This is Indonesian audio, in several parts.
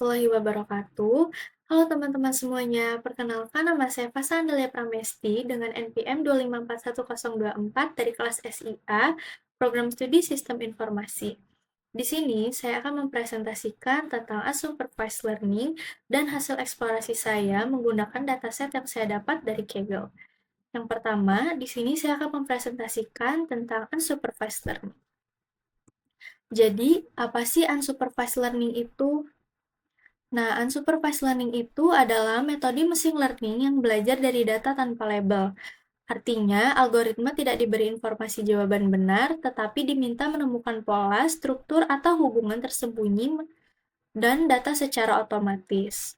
Warahmatullahi wabarakatuh. Halo teman-teman semuanya, perkenalkan nama saya Fasa Andalia Pramesti dengan NPM 2541024 dari kelas SIA, Program Studi Sistem Informasi. Di sini, saya akan mempresentasikan tentang unsupervised learning dan hasil eksplorasi saya menggunakan dataset yang saya dapat dari Kaggle. Yang pertama, di sini saya akan mempresentasikan tentang unsupervised learning. Jadi, apa sih unsupervised learning itu? Nah, unsupervised learning itu adalah metode machine learning yang belajar dari data tanpa label. Artinya, algoritma tidak diberi informasi jawaban benar, tetapi diminta menemukan pola, struktur, atau hubungan tersembunyi dan data secara otomatis.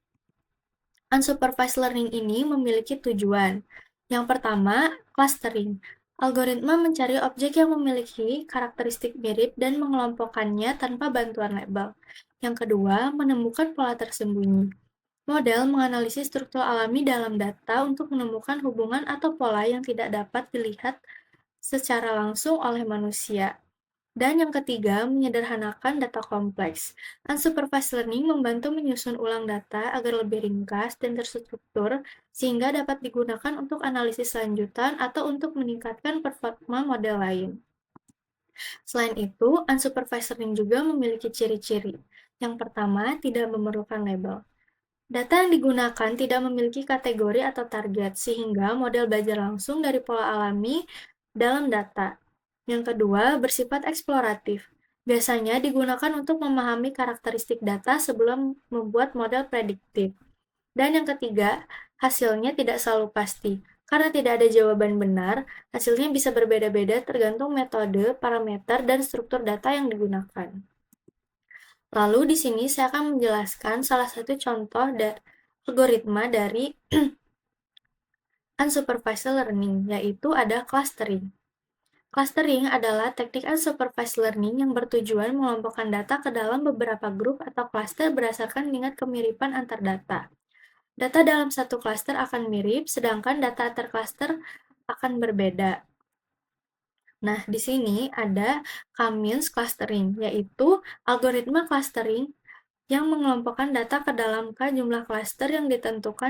Unsupervised learning ini memiliki tujuan. Yang pertama, clustering. Algoritma mencari objek yang memiliki karakteristik mirip dan mengelompokkannya tanpa bantuan label. Yang kedua, menemukan pola tersembunyi. Model menganalisis struktur alami dalam data untuk menemukan hubungan atau pola yang tidak dapat dilihat secara langsung oleh manusia. Dan yang ketiga, menyederhanakan data kompleks. Unsupervised learning membantu menyusun ulang data agar lebih ringkas dan terstruktur, sehingga dapat digunakan untuk analisis lanjutan atau untuk meningkatkan performa model lain. Selain itu, unsupervised learning juga memiliki ciri-ciri. Yang pertama, tidak memerlukan label. Data yang digunakan tidak memiliki kategori atau target, sehingga model belajar langsung dari pola alami dalam data. Yang kedua, bersifat eksploratif. Biasanya digunakan untuk memahami karakteristik data sebelum membuat model prediktif. Dan yang ketiga, hasilnya tidak selalu pasti. Karena tidak ada jawaban benar, hasilnya bisa berbeda-beda tergantung metode, parameter, dan struktur data yang digunakan. Lalu di sini saya akan menjelaskan salah satu contoh algoritma dari unsupervised learning, yaitu ada clustering. Clustering adalah teknik unsupervised learning yang bertujuan mengelompokkan data ke dalam beberapa grup atau klaster berdasarkan tingkat kemiripan antar data. Data dalam satu klaster akan mirip, sedangkan data antar klaster akan berbeda. Nah, di sini ada K-means clustering, yaitu algoritma clustering yang mengelompokkan data ke dalam jumlah klaster yang ditentukan.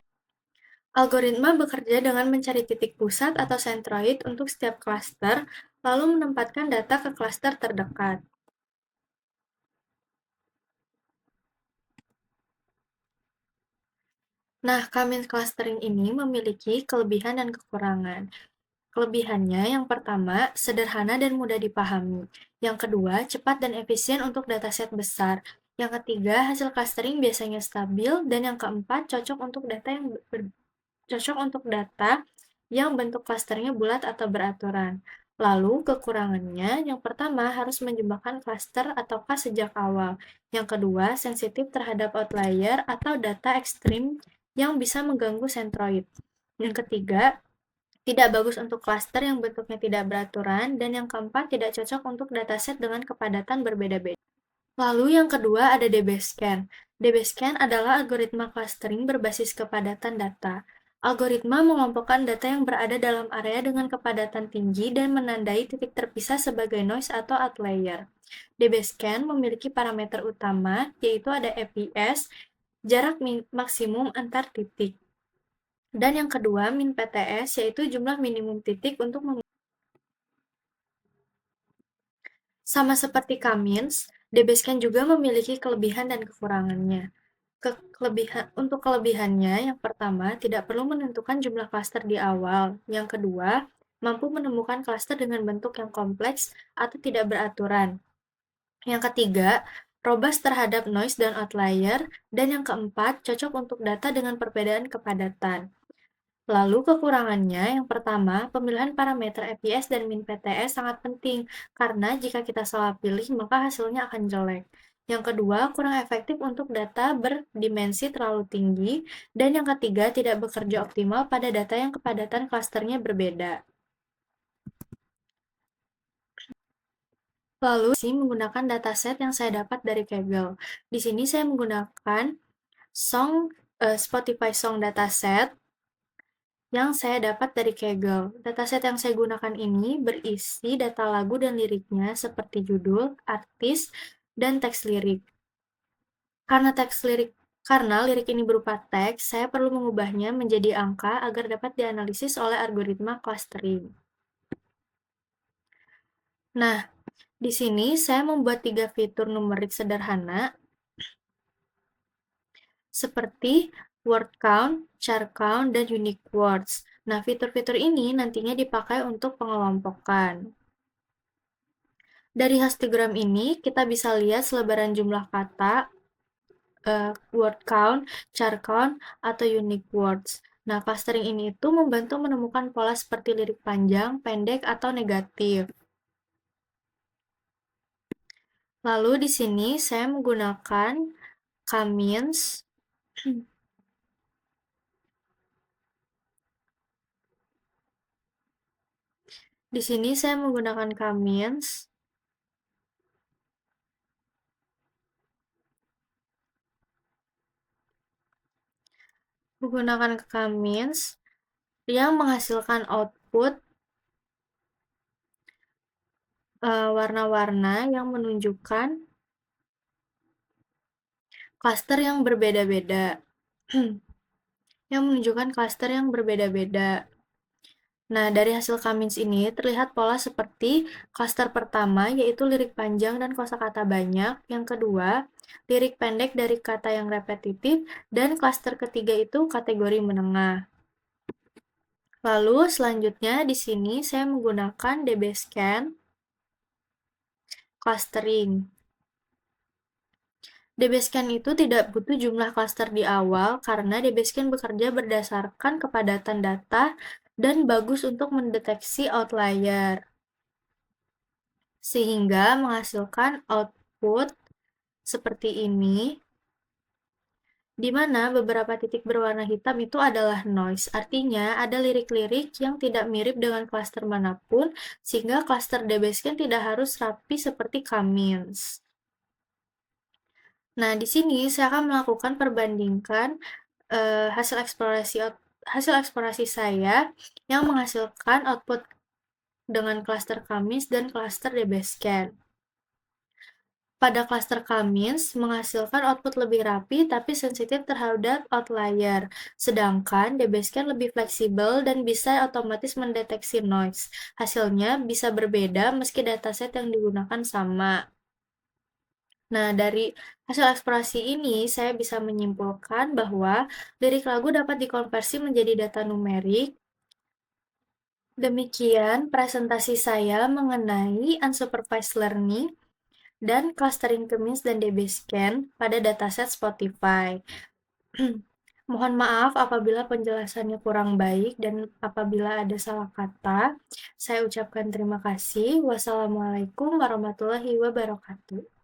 Algoritma bekerja dengan mencari titik pusat atau sentroid untuk setiap klaster, lalu menempatkan data ke klaster terdekat. Nah, K-means clustering ini memiliki kelebihan dan kekurangan. Kelebihannya yang pertama, sederhana dan mudah dipahami. Yang kedua, cepat dan efisien untuk dataset besar. Yang ketiga, hasil clustering biasanya stabil. Dan yang keempat, cocok untuk data yang bentuk klasternya bulat atau beraturan. Lalu, kekurangannya, yang pertama harus menjembakkan klaster ataukah sejak awal. Yang kedua, sensitif terhadap outlier atau data ekstrim yang bisa mengganggu sentroid. Yang ketiga, tidak bagus untuk klaster yang bentuknya tidak beraturan, dan yang keempat tidak cocok untuk dataset dengan kepadatan berbeda-beda. Lalu yang kedua ada DBSCAN. DBSCAN adalah algoritma clustering berbasis kepadatan data. Algoritma mengelompokkan data yang berada dalam area dengan kepadatan tinggi dan menandai titik terpisah sebagai noise atau outlier. DBSCAN memiliki parameter utama, yaitu ada EPS, jarak maksimum antar titik. Dan yang kedua, min PTS, yaitu jumlah minimum titik untuk Sama seperti K-means, DBSCAN juga memiliki kelebihan dan kekurangannya. Untuk kelebihannya, yang pertama, tidak perlu menentukan jumlah klaster di awal. Yang kedua, mampu menemukan klaster dengan bentuk yang kompleks atau tidak beraturan. Yang ketiga, robust terhadap noise dan outlier. Dan yang keempat, cocok untuk data dengan perbedaan kepadatan. Lalu kekurangannya, yang pertama, pemilihan parameter EPS dan min PTS sangat penting, karena jika kita salah pilih, maka hasilnya akan jelek. Yang kedua, kurang efektif untuk data berdimensi terlalu tinggi. Dan yang ketiga, tidak bekerja optimal pada data yang kepadatan klasternya berbeda. Lalu, menggunakan dataset yang saya dapat dari Kaggle. Di sini saya menggunakan Spotify Song Dataset yang saya dapat dari Kaggle. Dataset yang saya gunakan ini berisi data lagu dan liriknya seperti judul, artis, dan teks lirik. Karena teks lirik Karena lirik ini berupa teks, saya perlu mengubahnya menjadi angka agar dapat dianalisis oleh algoritma clustering. Nah, di sini saya membuat 3 fitur numerik sederhana seperti word count, char count, dan unique words. Nah, fitur-fitur ini nantinya dipakai untuk pengelompokan. Dari histogram ini, kita bisa lihat selebaran jumlah kata, word count, char count, atau unique words. Nah, clustering ini itu membantu menemukan pola seperti lirik panjang, pendek, atau negatif. Lalu di sini saya menggunakan k-means. Di sini saya menggunakan k-means. Menggunakan k-means yang menghasilkan output warna-warna yang menunjukkan klaster yang berbeda-beda. Yang menunjukkan klaster yang berbeda-beda. Nah, dari hasil k-means ini terlihat pola seperti klaster pertama, yaitu lirik panjang dan kosakata banyak. Yang kedua, lirik pendek dari kata yang repetitif. Dan klaster ketiga itu kategori menengah. Lalu, selanjutnya di sini saya menggunakan dbScan clustering. dbScan itu tidak butuh jumlah klaster di awal karena dbScan bekerja berdasarkan kepadatan data dan bagus untuk mendeteksi outlier, sehingga menghasilkan output seperti ini, di mana beberapa titik berwarna hitam itu adalah noise. Artinya, ada lirik-lirik yang tidak mirip dengan klaster manapun, sehingga klaster dbScan tidak harus rapi seperti k-means. Nah, di sini saya akan melakukan perbandingkan hasil eksplorasi saya yang menghasilkan output dengan klaster k-means dan klaster dbScan. Pada klaster k-means menghasilkan output lebih rapi tapi sensitif terhadap outlier, sedangkan dbScan lebih fleksibel dan bisa otomatis mendeteksi noise. Hasilnya bisa berbeda meski dataset yang digunakan sama. Nah, dari hasil eksplorasi ini, saya bisa menyimpulkan bahwa lirik lagu dapat dikonversi menjadi data numerik. Demikian presentasi saya mengenai unsupervised learning dan clustering k-means dan dbScan pada dataset Spotify. Mohon maaf apabila penjelasannya kurang baik dan apabila ada salah kata. Saya ucapkan terima kasih. Wassalamualaikum warahmatullahi wabarakatuh.